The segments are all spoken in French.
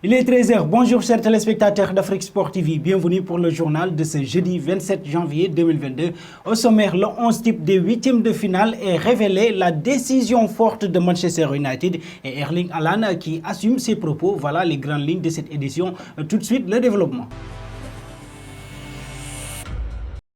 Il est 13h. Bonjour chers téléspectateurs d'Afrique Sport TV. Bienvenue pour le journal de ce jeudi 27 janvier 2022. Au sommaire, le 11 type des huitièmes de finale est révélé. La décision forte de Manchester United et Erling Haaland qui assume ses propos. Voilà les grandes lignes de cette édition. Tout de suite, le développement.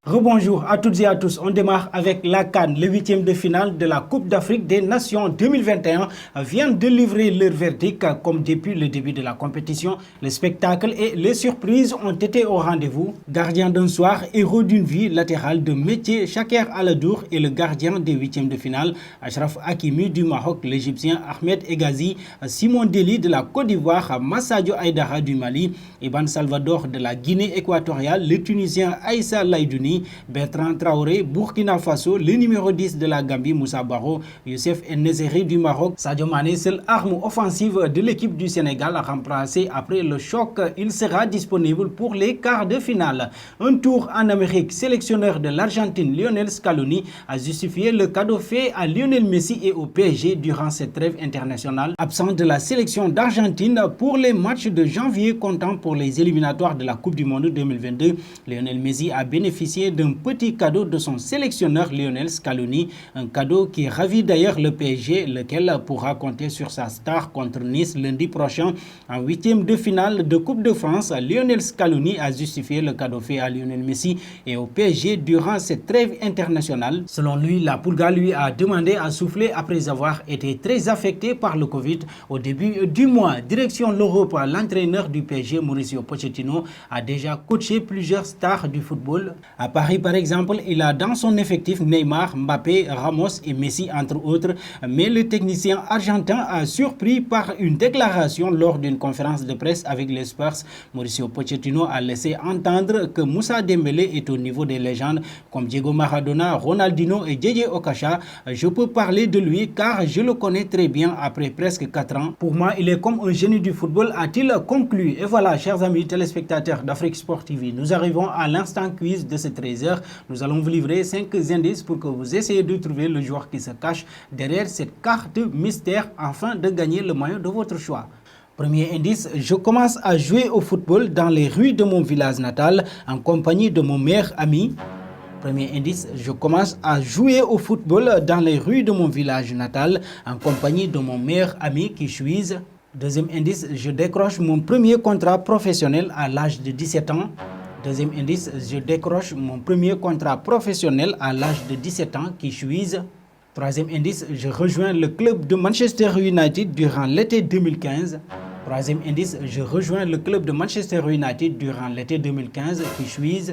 Rebonjour à toutes et à tous. On démarre avec la CAN. Le huitième de finale de la Coupe d'Afrique des Nations 2021 vient de livrer leur verdict comme depuis le début de la compétition. Le spectacle et les surprises ont été au rendez-vous. Gardien d'un soir, héros d'une vie latérale de métier, Chaker Aladour est le gardien des huitièmes de finale. Achraf Hakimi du Maroc, l'Égyptien Ahmed Egazi, Simon Deli de la Côte d'Ivoire, Massadio Aïdara du Mali, Iban Salvador de la Guinée équatoriale, le Tunisien Aïssa Laïdouni, Bertrand Traoré, Burkina Faso, le numéro 10 de la Gambie, Moussa Baro, Youssef Ennezeri du Maroc, Sadio Mané, seule arme offensive de l'équipe du Sénégal, remplacé après le choc. Il sera disponible pour les quarts de finale. Un tour en Amérique, sélectionneur de l'Argentine, Lionel Scaloni, a justifié le cadeau fait à Lionel Messi et au PSG durant cette trêve internationale. Absent de la sélection d'Argentine pour les matchs de janvier comptant pour les éliminatoires de la Coupe du Monde 2022, Lionel Messi a bénéficié d'un petit cadeau de son sélectionneur Lionel Scaloni, un cadeau qui ravit d'ailleurs le PSG, lequel pourra compter sur sa star contre Nice lundi prochain en huitième de finale de Coupe de France. Lionel Scaloni a justifié le cadeau fait à Lionel Messi et au PSG durant cette trêve internationale. Selon lui, la Pulga lui a demandé à souffler après avoir été très affecté par le Covid au début du mois. Direction l'Europe, l'entraîneur du PSG, Mauricio Pochettino, a déjà coaché plusieurs stars du football. À Paris, par exemple, il a dans son effectif Neymar, Mbappé, Ramos et Messi, entre autres. Mais le technicien argentin a surpris par une déclaration lors d'une conférence de presse avec les Spurs. Mauricio Pochettino a laissé entendre que Moussa Dembélé est au niveau des légendes comme Diego Maradona, Ronaldinho et Didier Okocha. Je peux parler de lui car je le connais très bien après presque 4 ans. Pour moi, il est comme un génie du football, a-t-il conclu. Et voilà, chers amis téléspectateurs d'Afrique Sport TV, nous arrivons à l'instant quiz de cette 13h. Nous allons vous livrer 5 indices pour que vous essayiez de trouver le joueur qui se cache derrière cette carte mystère afin de gagner le maillot de votre choix. Premier indice, je commence à jouer au football dans les rues de mon village natal en compagnie de mon meilleur ami. Premier indice, je commence à jouer au football dans les rues de mon village natal en compagnie de mon meilleur ami qui suis. Deuxième indice, je décroche mon premier contrat professionnel à l'âge de 17 ans. Deuxième indice, je décroche mon premier contrat professionnel à l'âge de 17 ans qui suis. Troisième indice, je rejoins le club de Manchester United durant l'été 2015. Troisième indice, je rejoins le club de Manchester United durant l'été 2015 qui suis.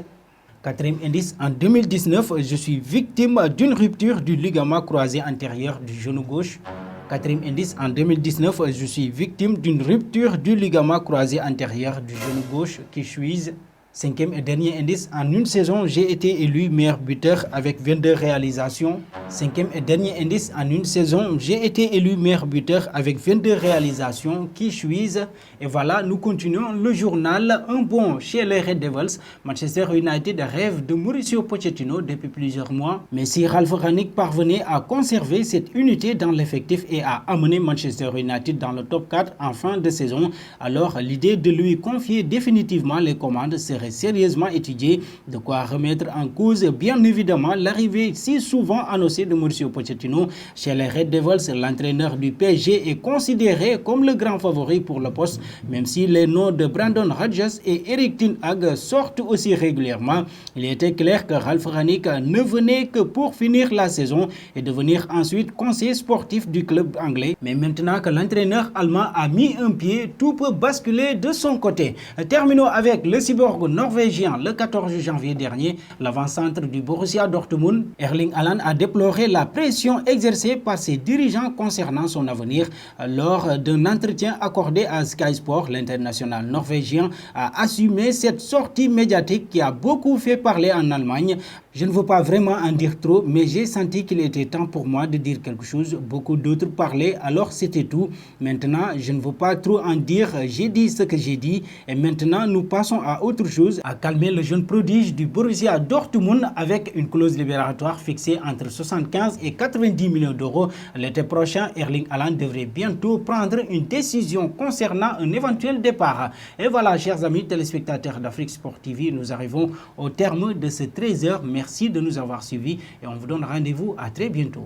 Quatrième indice, en 2019, je suis victime d'une rupture du ligament croisé antérieur du genou gauche. Quatrième indice, en 2019, je suis victime d'une rupture du ligament croisé antérieur du genou gauche qui suis. Cinquième et dernier indice, en une saison, j'ai été élu meilleur buteur avec 22 réalisations. Cinquième et dernier indice, en une saison, j'ai été élu meilleur buteur avec 22 réalisations. Qui suis-je? Et voilà, nous continuons le journal. Un bond chez les Red Devils. Manchester United rêve de Mauricio Pochettino depuis plusieurs mois. Mais si Ralf Rangnick parvenait à conserver cette unité dans l'effectif et à amener Manchester United dans le top 4 en fin de saison, alors l'idée de lui confier définitivement les commandes serait sérieusement étudié, de quoi remettre en cause bien évidemment l'arrivée si souvent annoncée de Mauricio Pochettino. Chez les Red Devils, l'entraîneur du PSG est considéré comme le grand favori pour le poste, même si les noms de Brandon Rodgers et Erik ten Hag sortent aussi régulièrement. Il était clair que Ralf Rangnick ne venait que pour finir la saison et devenir ensuite conseiller sportif du club anglais. Mais maintenant que l'entraîneur allemand a mis un pied, tout peut basculer de son côté. Terminons avec le cyborg norvégien. Le 14 janvier dernier, l'avant-centre du Borussia Dortmund, Erling Haaland, a déploré la pression exercée par ses dirigeants concernant son avenir. Lors d'un entretien accordé à Sky Sport, l'international norvégien a assumé cette sortie médiatique qui a beaucoup fait parler en Allemagne. Je ne veux pas vraiment en dire trop, mais j'ai senti qu'il était temps pour moi de dire quelque chose. Beaucoup d'autres parlaient, alors c'était tout. Maintenant, je ne veux pas trop en dire. J'ai dit ce que j'ai dit et maintenant nous passons à autre chose. chose a calmé le jeune prodige du Borussia Dortmund avec une clause libératoire fixée entre 75 et 90 millions d'euros. L'été prochain, Erling Haaland devrait bientôt prendre une décision concernant un éventuel départ. Et voilà, chers amis téléspectateurs d'Afrique Sport TV, nous arrivons au terme de ce 13h. Merci de nous avoir suivis et on vous donne rendez-vous à très bientôt.